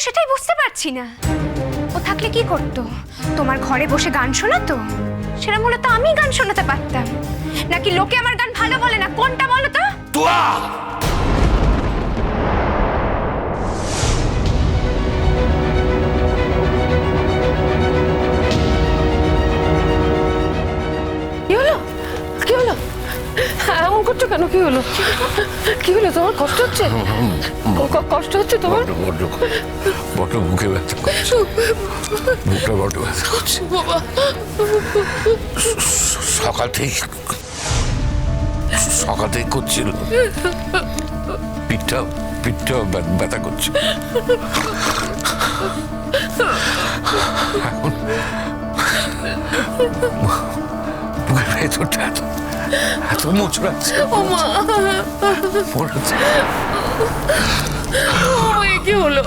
সেটাই বুঝতে পারছি না। ও থাকলে কি করতো? তোমার ঘরে বসে গান শোনাতো? সেটা মূলত আমি গান শোনাতে পারতাম, নাকি লোকে আমার গান ভালো বলে না? কোনটা বলো তো? কি হলো? কি হলো? এমন করছো কেন? কি হলো? কি হলো? তোমার কষ্ট হচ্ছে? কষ্ট হচ্ছে তোমার? বড় মুখে ব্যথা করছে, মুখটা বড় ব্যথা করছে বাবা। সকাল থেকে করছিল, পিঠটা ব্যথা করছে। এখন বুকের ভেতরটা এত মোচড়াচ্ছে, মনে হচ্ছে। কি হলো?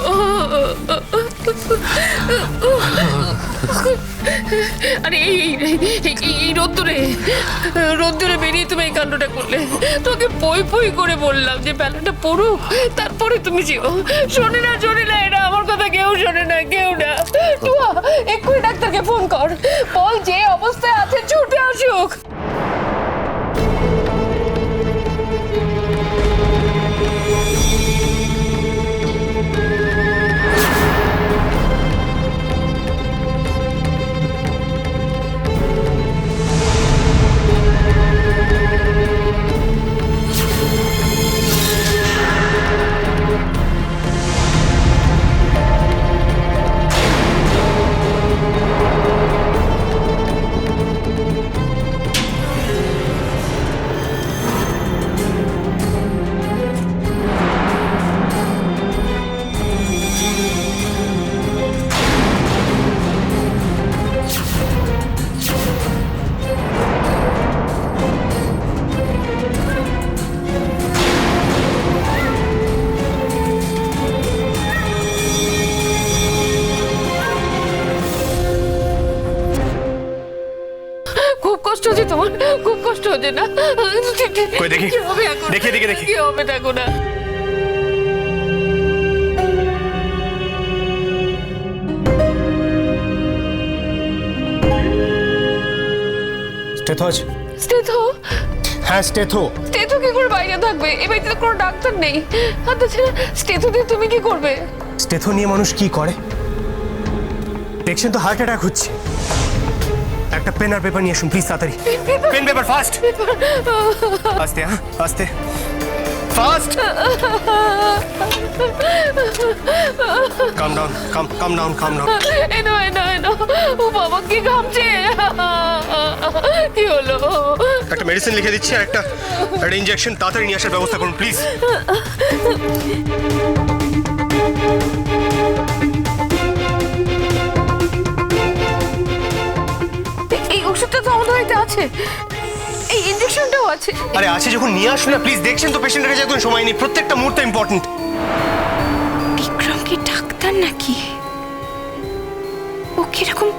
আরে এই রোদ্দুরে বেরিয়ে তুমি এই কাণ্ডটা করলে। তোকে পই করে বললাম যে বেলাটা পড়ুক, তারপরে তুমি যেও। শোনে না এরা আমার কথা, কেউ শোনে না, কেউ না। টুয়া, এক্ষুনি ডাক্তারকে ফোন কর, বল যে অবস্থায় আছে ছুটে আসুক। কষ্ট হচ্ছে তোমার? খুব কষ্ট হচ্ছে না? দেখি, দেখি কি হবে? দেখো না। স্টেথো আছে? স্টেথো? হ্যাঁ, স্টেথো। স্টেথো কি করে বাইরে থাকবে? এই বাড়িতে তো কোনো ডাক্তার নেই। আর তাছাড়া স্টেথো দিয়ে তুমি কি করবে? স্টেথো নিয়ে মানুষ কি করে? দেখছেন তো হার্ট অ্যাটাক হচ্ছে। একটা পেন আর পেপার নিয়ে আসুন প্লিজ, তাড়াতাড়ি। Pen paper fast. আস্তে, হ্যাঁ আস্তে, fast. Calm down, calm down. এনো। ও বাবা, কি ঘামছে! কি হলো? একটা মেডিসিন লিখে দিচ্ছি, একটা ইনজেকশন তাড়াতাড়ি নিয়ে আসার ব্যবস্থা করুন প্লিজ। এই ওষুধটা তো আমাদের বাড়িতে আছে, এই ইনজেকশনটাও আছে। আরে আছে যখন নিয়ে আসুন না প্লিজ। দেখছেন তো পেশেন্টের কাছে একদম সময় নেই, প্রত্যেকটা মুহূর্ত ইম্পর্টেন্ট। বিক্রম কি ডাক্তার নাকি? ও কিরকম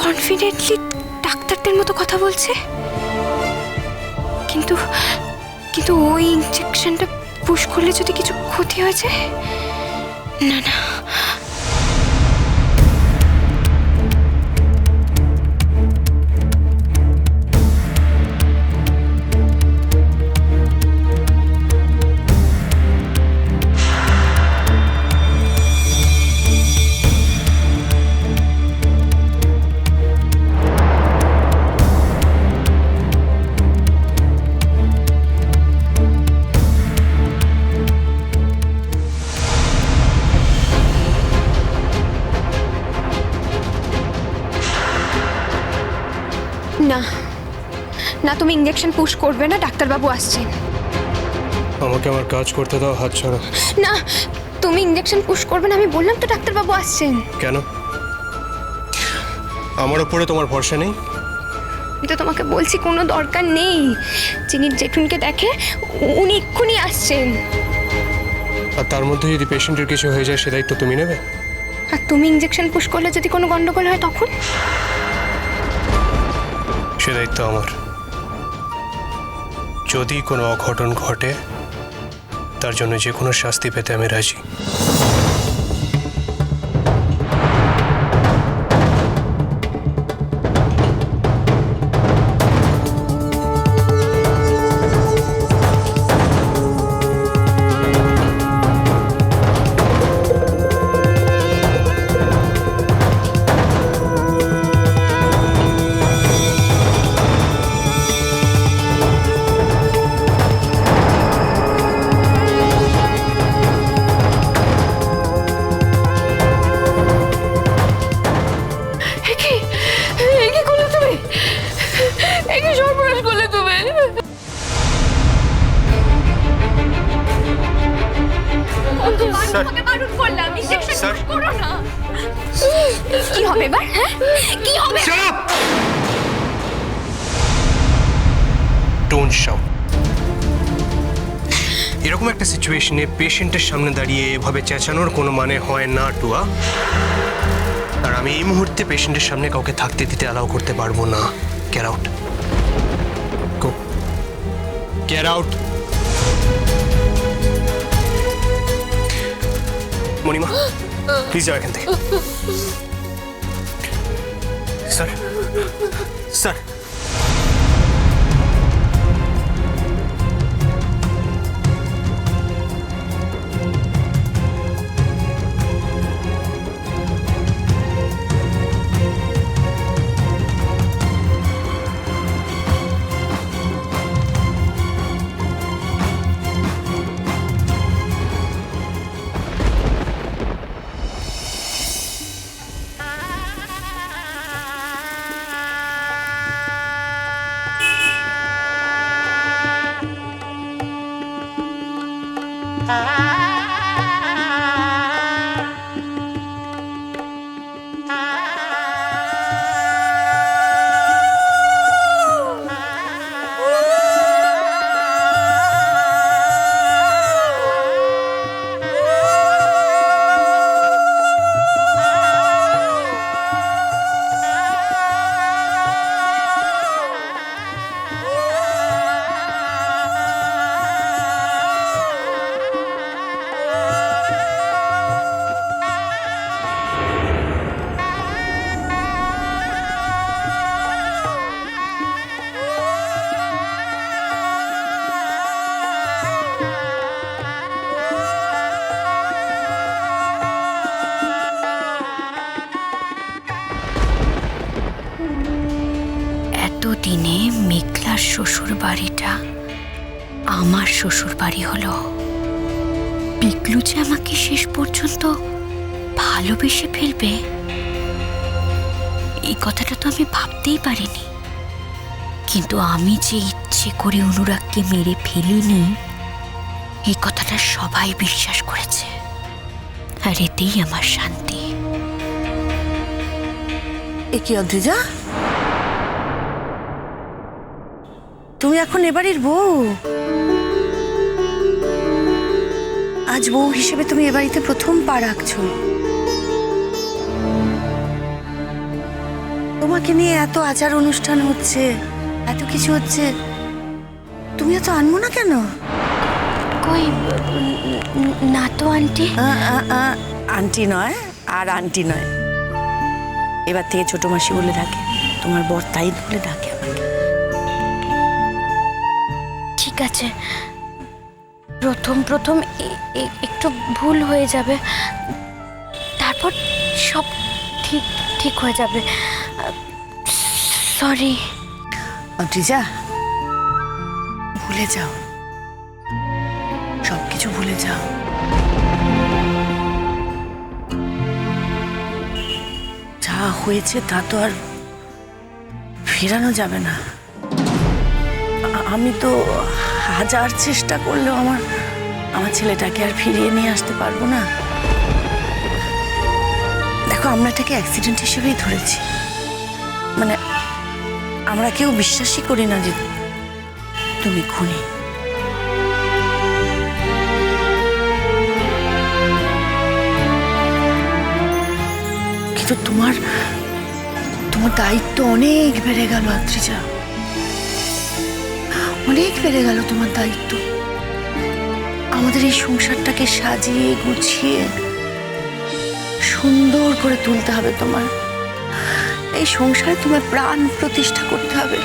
কনফিডেন্টলি ডাক্তারদের মতো কথা বলছে? কিন্তু ওই ইনজেকশনটা পুশ করলে যদি কিছু ক্ষতি হয়ে যায়? না। না, তুমি ইনজেকশন পুশ করবে না, ডাক্তারবাবু আসছেন। আমাকে আমার কাজ করতে দাও, হাত ছাড়ো। না, তুমি ইনজেকশন পুশ করবে না, আমি বললাম তো ডাক্তারবাবু আসছেন। কেন? আমার উপরে তোমার ভরসা নেই? আমি তো তোমাকে বলছি কোনো দরকার নেই। যিনি জেঠুনকে দেখে উনি এক্ষুনি আসছেন। আর তার মধ্যে যদি পেশেন্টের কিছু হয়ে যায় সে দায়িত্ব তুমি নেবে? আর তুমি ইনজেকশন পুশ করলে যদি কোনো গন্ডগোল হয় তখন? সে দায়িত্ব আমার। যদি কোনো অঘটন ঘটে তার জন্য যে কোনো শাস্তি পেতে আমি রাজি। স্যার। তোমাকে বারণ করলাম ইনজেকশন স্যার। করো না। কি হবে এবার? হ্যাঁ কি হবে? Shut up! Don't shout. এরকম একটা সিচুয়েশনে পেশেন্টের সামনে দাঁড়িয়ে এভাবে চেঁচানোর কোনো মানে হয় না টুয়া। আর আমি এই মুহূর্তে পেশেন্টের সামনে কাউকে থাকতে দিতে অ্যালাউ করতে পারবো না। Get out. Go. Get out. Monima please যাও এখান থেকে। স্যার স্যার এতদিনে মেঘলার শ্বশুর বাড়িটা আমার শ্বশুর বাড়ি হলো। পিকলু যে আমাকে শেষ পর্যন্ত ভালোবেসে ফেলবে এই কথাটা তো আমি ভাবতেই পারিনি। কিন্তু আমি যে ইচ্ছে করে অনুরাগকে মেরে ফেলিনি এই কথাটা সবাই বিশ্বাস করেছে, আর এতেই আমার শান্তি। এ কি অদ্রিজা, তুমি এখন এবাড়ির বউ? আজ বউ হিসেবে তুমি এ বাড়িতে প্রথম পা রাখছো। তোমাকে নিয়ে এত আচার অনুষ্ঠান হচ্ছে, এত কিছু হচ্ছে, তুমি এত আনবো না কেন? কই না তো আন্টি। আন্টি নয় আর আন্টি নয়, এবার থেকে ছোট মাসি বলে ডাকে, তোমার বর তাই বলে ডাকে আমাকে। ঠিক আছে, প্রথম একটু ভুল হয়ে যাবে, তারপর সব ঠিক ঠিক হয়ে যাবে। সরি অদ্রিজা, ভুলে যাও, সবকিছু ভুলে যাও। যা হয়েছে তা তো আর ফেরানো যাবে না। আমি তো হাজার চেষ্টা করলেও আমার ছেলেটাকে আর ফিরিয়ে নিয়ে আসতে পারবো না। দেখো, আমরা এটাকে অ্যাক্সিডেন্ট হিসেবেই ধরেছি, মানে আমরা কেউ বিশ্বাসই করি না যে তুমি খুনি। কিন্তু তোমার দায়িত্ব অনেক বেড়ে গেল আদ্রিজা, অনেক বেড়ে গেল তোমার দায়িত্ব। আমাদের এই সংসারটাকে সাজিয়ে গুছিয়ে সুন্দর করে তুলতে হবে তোমার। এই সংসারে তোমার প্রাণ প্রতিষ্ঠা করতে হবে।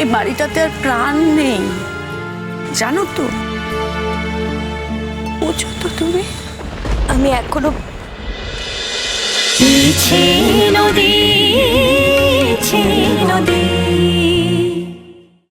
এই বাড়িটাতে আর প্রাণ নেই, জানো তো? বুঝো তো তুমি? আমি এখনো নদী